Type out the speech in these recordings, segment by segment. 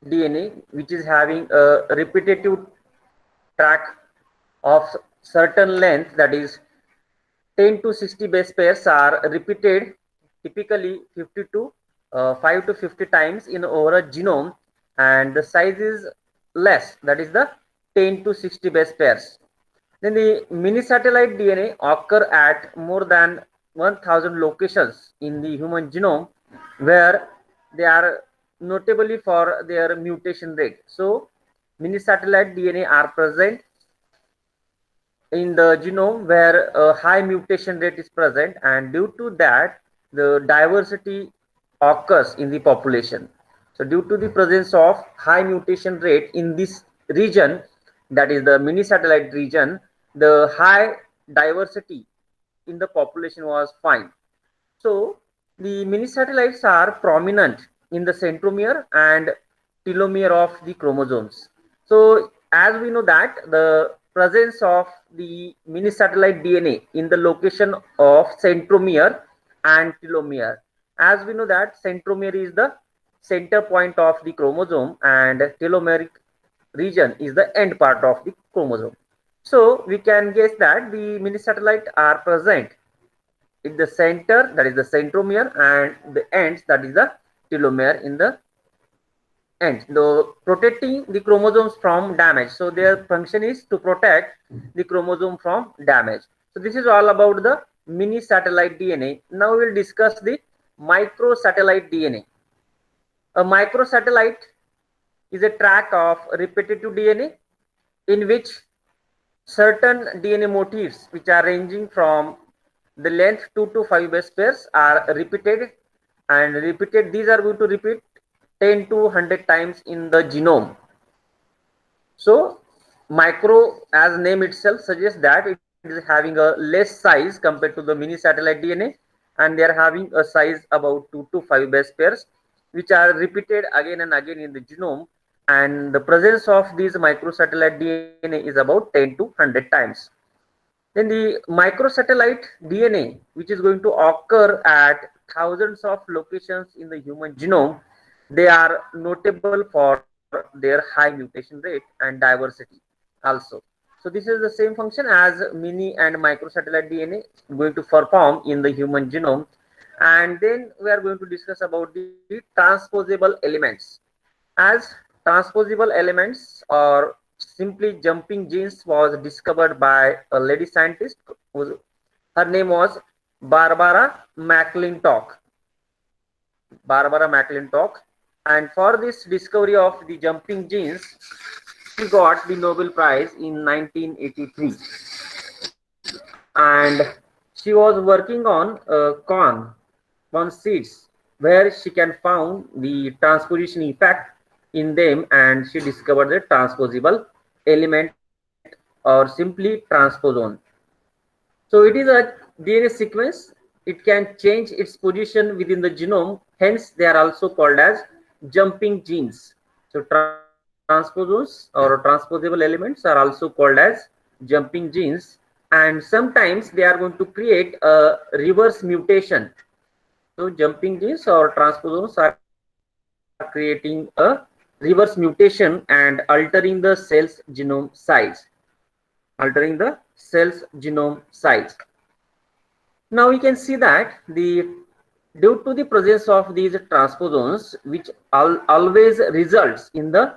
DNA, which is having a repetitive track of certain length, that is 10 to 60 base pairs are repeated typically 50 to 5 to 50 times in over a genome, and the size is less, that is the 10 to 60 base pairs. Then the mini satellite DNA occur at more than 1000 locations in the human genome, where they are notably for their mutation rate. So mini satellite DNA are present in the genome where a high mutation rate is present, and due to that the diversity occurs in the population. So due to the presence of high mutation rate in this region, that is the mini satellite region, the high diversity in the population was found. So the mini satellites are prominent in the centromere and telomere of the chromosomes. So as we know that the presence of the mini satellite DNA in the location of centromere and telomere. As we know that centromere is the center point of the chromosome and telomeric region is the end part of the chromosome. So we can guess that the mini satellite are present in the center, that is the centromere, and the ends, that is the telomere in the ends, though protecting the chromosomes from damage. So their function is to protect the chromosome from damage. So this is all about the mini satellite DNA. Now we'll discuss the microsatellite DNA. A microsatellite is a track of repetitive DNA in which certain DNA motifs, which are ranging from the length 2 to 5 base pairs, are repeated and repeated. These are going to repeat 10 to 100 times in the genome. So micro, as name itself suggests, that it is having a less size compared to the mini satellite DNA, and they are having a size about 2 to 5 base pairs, which are repeated again and again in the genome, and the presence of these microsatellite DNA is about 10 to 100 times. Then the microsatellite DNA, which is going to occur at thousands of locations in the human genome, they are notable for their high mutation rate and diversity also. So this is the same function as mini and microsatellite DNA going to perform in the human genome. And then we are going to discuss about the transposable elements. As transposable elements or simply jumping genes was discovered by a lady scientist her name was Barbara McClintock. Barbara McClintock. And for this discovery of the jumping genes, she got the Nobel Prize in 1983. And she was working on corn seeds, where she can found the transposition effect in them, and she discovered the transposable element or simply transposon. So it is a DNA sequence. It can change its position within the genome. Hence, they are also called as jumping genes. So transposons or transposable elements are also called as jumping genes. And sometimes they are going to create a reverse mutation. So jumping genes or transposons are creating a reverse mutation and altering the cell's genome size. Altering the cell's genome size. Now we can see that the due to the presence of these transposons, which always results in the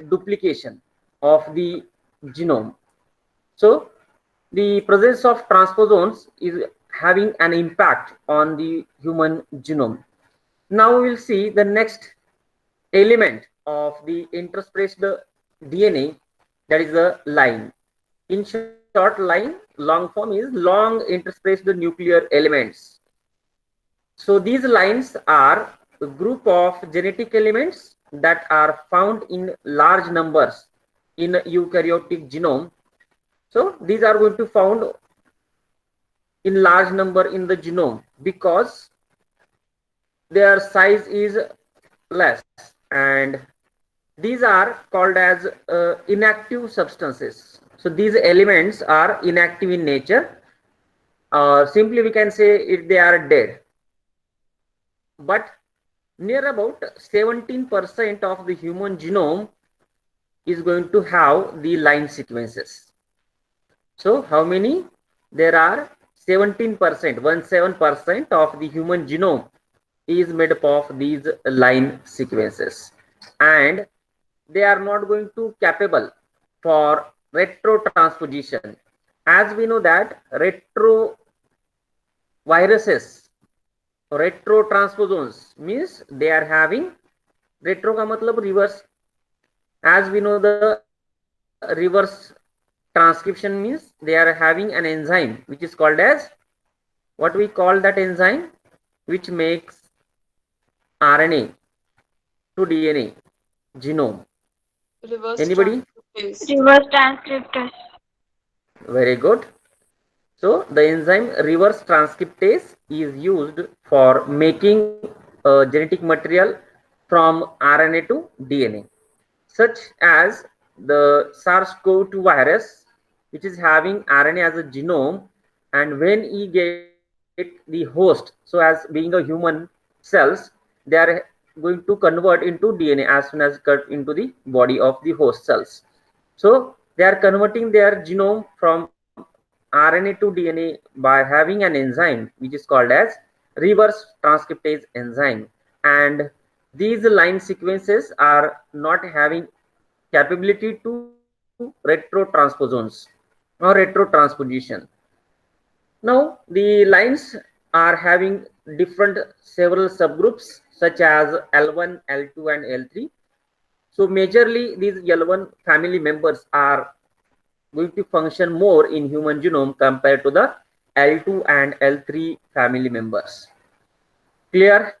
duplication of the genome. So the presence of transposons is having an impact on the human genome. Now we will see the next element of the interspaced DNA, that is the line. In short, line, long form is long interspaced nuclear elements. So these lines are a group of genetic elements that are found in large numbers in eukaryotic genome. So these are going to found in large number in the genome because their size is less, and these are called as inactive substances. So these elements are inactive in nature. Simply we can say if they are dead. But near about 17% of the human genome is going to have the line sequences. So how many? There are 17%, 17% of the human genome is made up of these line sequences, and they are not going to capable for retrotransposition. As we know that retroviruses, retrotransposons means they are having retro का मतलब reverse. As we know, the reverse transcription means they are having an enzyme which is called as, what we call that enzyme, which makes RNA to DNA genome. Reverse Anybody? transcriptase. Reverse transcriptase. Very good. So the enzyme reverse transcriptase is used for making genetic material from RNA to DNA, such as the SARS-CoV-2 virus, which is having RNA as a genome, and when we get the host, so as being a human cells, they are going to convert into DNA as soon as cut into the body of the host cells. So they are converting their genome from RNA to DNA by having an enzyme which is called as reverse transcriptase enzyme, and these line sequences are not having capability to retrotransposons or retrotransposition. Now the lines are having different several subgroups such as L1, L2 and L3. So majorly these L1 family members are going to function more in human genome compared to the L2 and L3 family members. Clear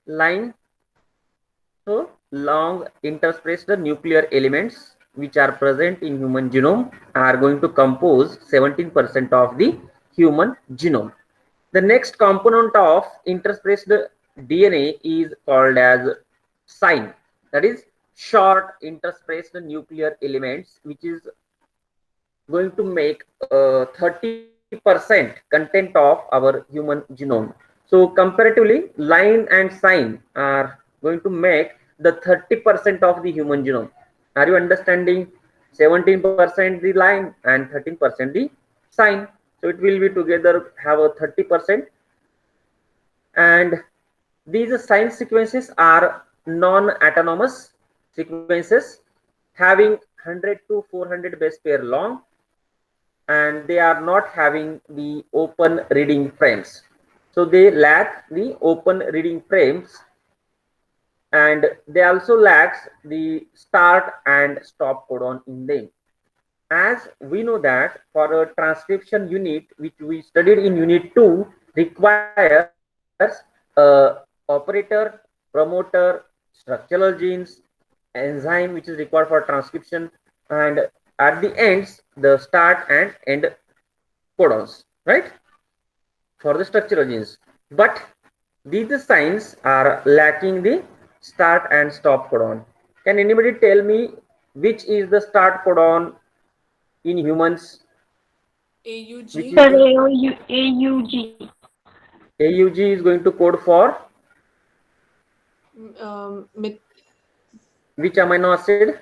line? So long interspaced nuclear elements which are present in human genome are going to compose 17% of the human genome. The next component of interspaced DNA is called as SINE, that is short interspaced nuclear elements, which is going to make 30% content of our human genome. So comparatively, line and SINE are going to make the 30% of the human genome. Are you understanding? 17% the line and 13% the SINE. So it will be together have a 30%, and these SINE sequences are non-autonomous sequences having 100 to 400 base pair long, and they are not having the open reading frames. So they lack the open reading frames, and they also lack the start and stop codon in them. As we know that for a transcription unit, which we studied in unit 2, requires a operator, promoter, structural genes, enzyme which is required for transcription, and at the ends the start and end codons, right, for the structural genes. But these signs are lacking the start and stop codon. Can anybody tell me which is the start codon in humans? AUG. Which is Sir, the AUG. AUG is going to code for Mit which amino acid?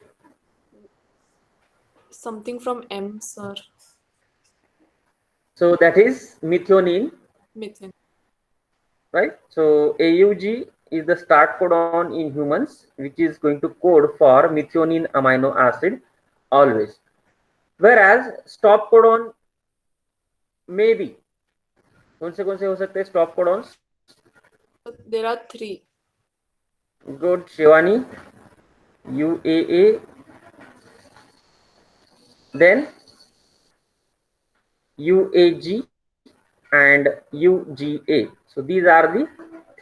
something from M, sir. So that is methionine, Methane. right? So AUG is the start codon in humans, which is going to code for methionine amino acid always. Whereas stop codon may be कौन से हो सकते हैं stop codons? There are 3. Good, Shivani. UAA, then UAG and UGA. So these are the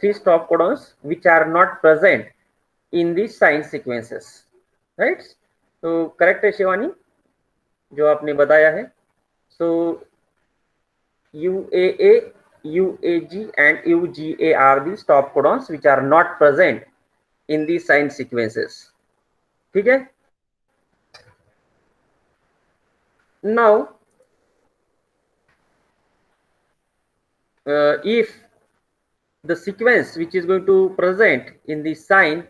3 stop codons which are not present in the SINE sequences, right? So correct है शिवानी जो आपने बताया है. So UAA, UAG and UGA are the stop codons which are not present in the SINE sequences. ठीक है? Now if the sequence which is going to present in the sign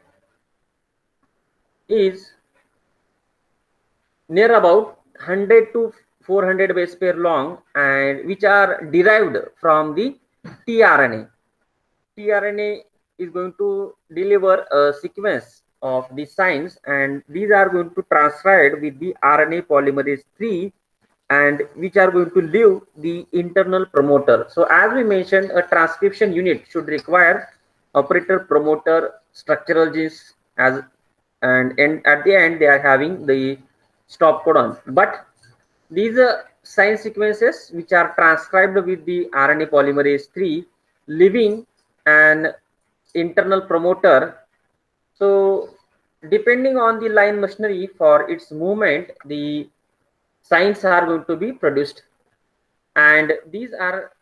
is near about 100 to 400 base pair long, and which are derived from the tRNA. tRNA is going to deliver a sequence of the signs, and these are going to transcribe with the RNA polymerase 3, and which are going to leave the internal promoter. So as we mentioned, a transcription unit should require operator, promoter, structural genes, as and at the end they are having the stop codon. But these sign sequences which are transcribed with the RNA polymerase 3, leaving an internal promoter. So depending on the line machinery for its movement, the signs are going to be produced, and these are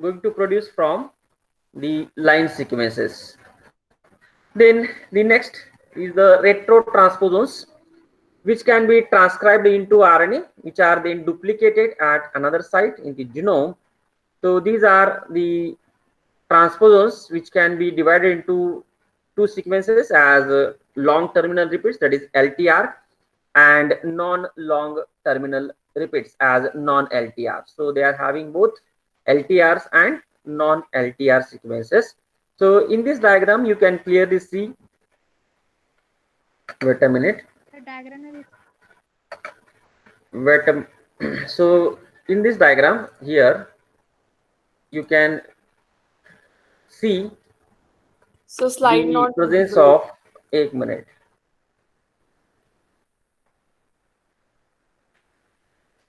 going to produce from the line sequences. Then the next is the retrotransposons, which can be transcribed into RNA, which are then duplicated at another site in the genome. So these are the transposons which can be divided into two sequences as long terminal repeats, that is LTR, and non-long terminal repeats as non-LTR. So they are having both LTRs and non-LTR sequences. So in this diagram, you can clearly see. Wait a minute. So in this diagram here, you can see So slide the not presence of 1 minute.